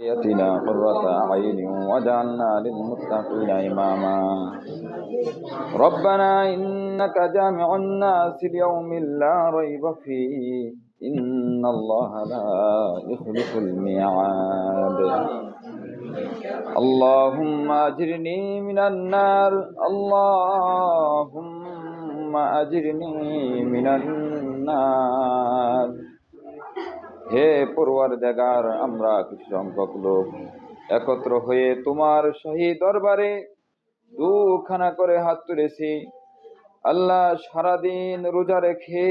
يأتنا قرة أعين واجعلنا للمتقين إماما ربنا إنك جامع الناس ليوم لا ريب فيه إن الله لا يخلف الميعاد اللهم أجرني من النار اللهم أجرني من النار হে পরওয়ারদিগার, আমরা কিছু সংখ্যক লোক একত্র হয়ে তোমার শাহী দরবারে দুখানা করে হাত তুলেছি। আল্লাহ, সারাদিন রোজা রেখে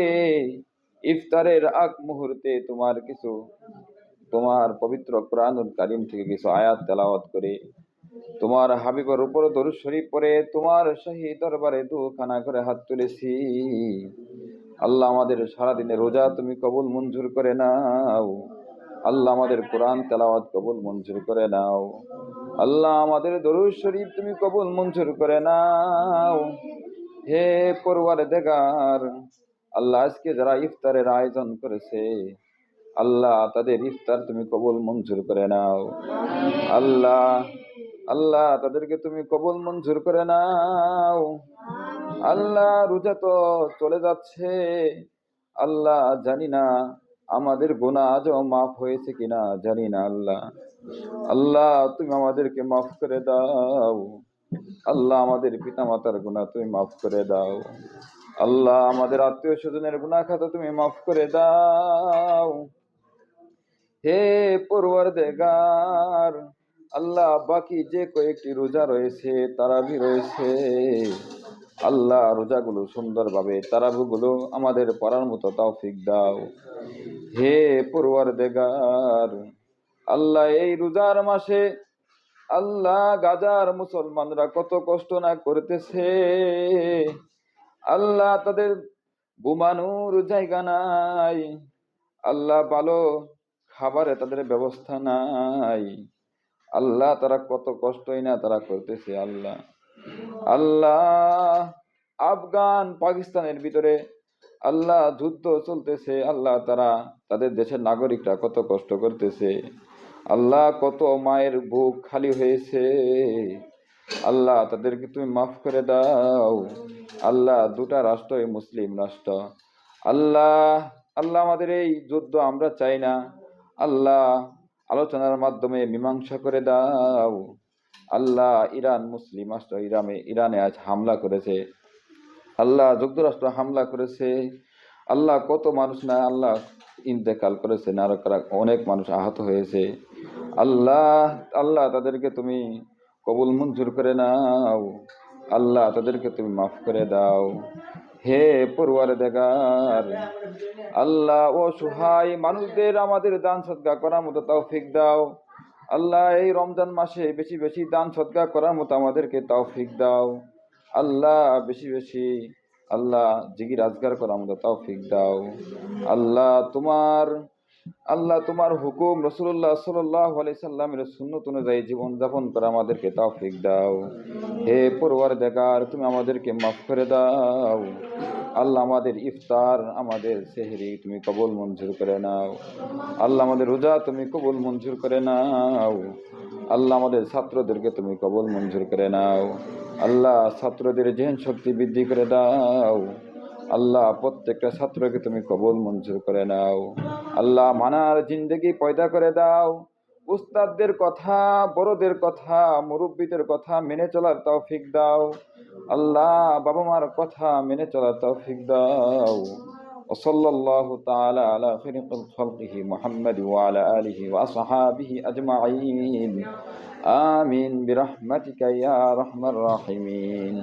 ইফতারের আগ মুহূর্তে তোমার পবিত্র কোরআনুল কারীম থেকে কিছু আয়াত তেলাওয়াত করে তোমার হাবিবের উপর দরুদ শরীফ পড়ে তোমার শাহী দরবারে দুখানা করে হাত তুলেছি। আল্লাহ, আমাদের সারাদিনের রোজা তুমি কবুল মঞ্জুর করে নাও। আল্লাহ, আমাদের কোরআন তেলাওয়াত কবুল মঞ্জুর করে নাও। আল্লাহ, আমাদের দরুদ শরীফ তুমি কবুল মঞ্জুর করে নাও। হে পরওয়ারদিগার, আল্লাহ, আজকে যারা ইফতারের আয়োজন করেছে আল্লাহ, তাদের ইফতার তুমি কবুল মঞ্জুর করে নাও। আল্লাহ আল্লাহ তাদেরকে তুমি কবুল মঞ্জুর করে নাও। আল্লাহ, রোজা তো চলে যাচ্ছে, আল্লাহ জানি না আমাদের গুনাহ আজও মাফ হয়েছে কিনা, জানি না। আল্লাহ তুমি আমাদেরকে মাফ করে দাও। আল্লাহ, আমাদের পিতা মাতার গুনাহ তুমি মাফ করে দাও। আল্লাহ, আমাদের আত্মীয় স্বজনের গুনাহ খাতা তুমি মাফ করে দাও। হে পরওয়ারদিগার, আল্লাহ, বাকি যে কয়েকটি রোজা রয়েছে, তারাবি রয়েছে, আল্লাহ, রোজাগুলো সুন্দরভাবে তারাবিগুলো আমাদের পড়ার মতো তৌফিক দাও। হে পরওয়ারদিগার, আল্লাহ, এই রোজার মাসে আল্লাহ, গাজার মুসলমানরা কত কষ্ট না করতেছে। আল্লাহ, তাদের ঘুমানোর জায়গা নাই। আল্লাহ, ভালো খাবারে তাদের ব্যবস্থা নাই। আল্লাহ, তারা কত কষ্টই না তারা করতেছে। আল্লাহ আল্লাহ আফগান পাকিস্তানের ভিতরে আল্লাহ যুদ্ধ চলতেছে। আল্লাহ, তাদের দেশের নাগরিকরা কত কষ্ট করতেছে। আল্লাহ, কত মায়ের বুক খালি হয়েছে। আল্লাহ, তাদেরকে তুমি মাফ করে দাও। আল্লাহ, দুটা রাষ্ট্রই মুসলিম রাষ্ট্র। আল্লাহ আল্লাহ আমাদের এই যুদ্ধ আমরা চাই না। আল্লাহ, আলোচনার মাধ্যমে মীমাংসা করে দাও। আল্লাহ, ইরান মুসলিম রাষ্ট্র, ইরানে আজ হামলা করেছে। আল্লাহ, যুক্তরাষ্ট্র হামলা করেছে। আল্লাহ, কত মানুষ না আল্লাহ ইন্তেকাল করেছে, অনেক মানুষ আহত হয়েছে। আল্লাহ তাদেরকে তুমি কবুল মঞ্জুর করে নাও। আল্লাহ, তাদেরকে তুমি মাফ করে দাও। হে পরওয়ারদিগার, আল্লাহ, অসহায় মানুষদের আমাদের দান সদকা করার মতো তৌফিক দাও। আল্লাহ, এই রমজান মাসে বেশি বেশি দান সদকা করার মতো আমাদেরকে তৌফিক দাও। আল্লাহ, বেশি বেশি আল্লাহ জিকির আজগার করার মতো তৌফিক দাও। আল্লাহ, তোমার হুকুম রাসূলুল্লাহ সাল্লাল্লাহু আলাইহি সাল্লামের সুন্নাত অনুযায়ী জীবন যাপন করা আমাদেরকে তৌফিক দাও। হে পরওয়ারদিগার, তুমি আমাদেরকে মাফ করে দাও। আল্লাহ, আমাদের ইফতার, আমাদের সেহরি তুমি কবুল মঞ্জুর করে নাও। আল্লাহ, আমাদের রোজা তুমি কবুল মঞ্জুর করে নাও। আল্লাহ, আমাদের ছাত্রদেরকে তুমি কবুল মঞ্জুর করে নাও। আল্লাহ, ছাত্রদের জেহেন শক্তি বৃদ্ধি করে দাও। আল্লাহ, প্রত্যেকটা ছাত্রকে তুমি কবুল মঞ্জুর করে নাও। আল্লাহ, মানার জিন্দেগি পয়দা করে দাও। উস্তাদদের কথা, বড়দের কথা, মুরব্বীদের কথা মেনে চলার তৌফিক দাও। আল্লাহ, বাবা মার কথা মেনে চলার তৌফিক দাও। ওয়াসাল্লাল্লাহু তাআলা আলা খায়রি খালকিহি মুহাম্মাদ ওয়া আলা আলিহি ওয়া আসহাবিহি আজমাইন। আমিন বিরহমাতিকা ইয়া আরহামার রাহিমিন।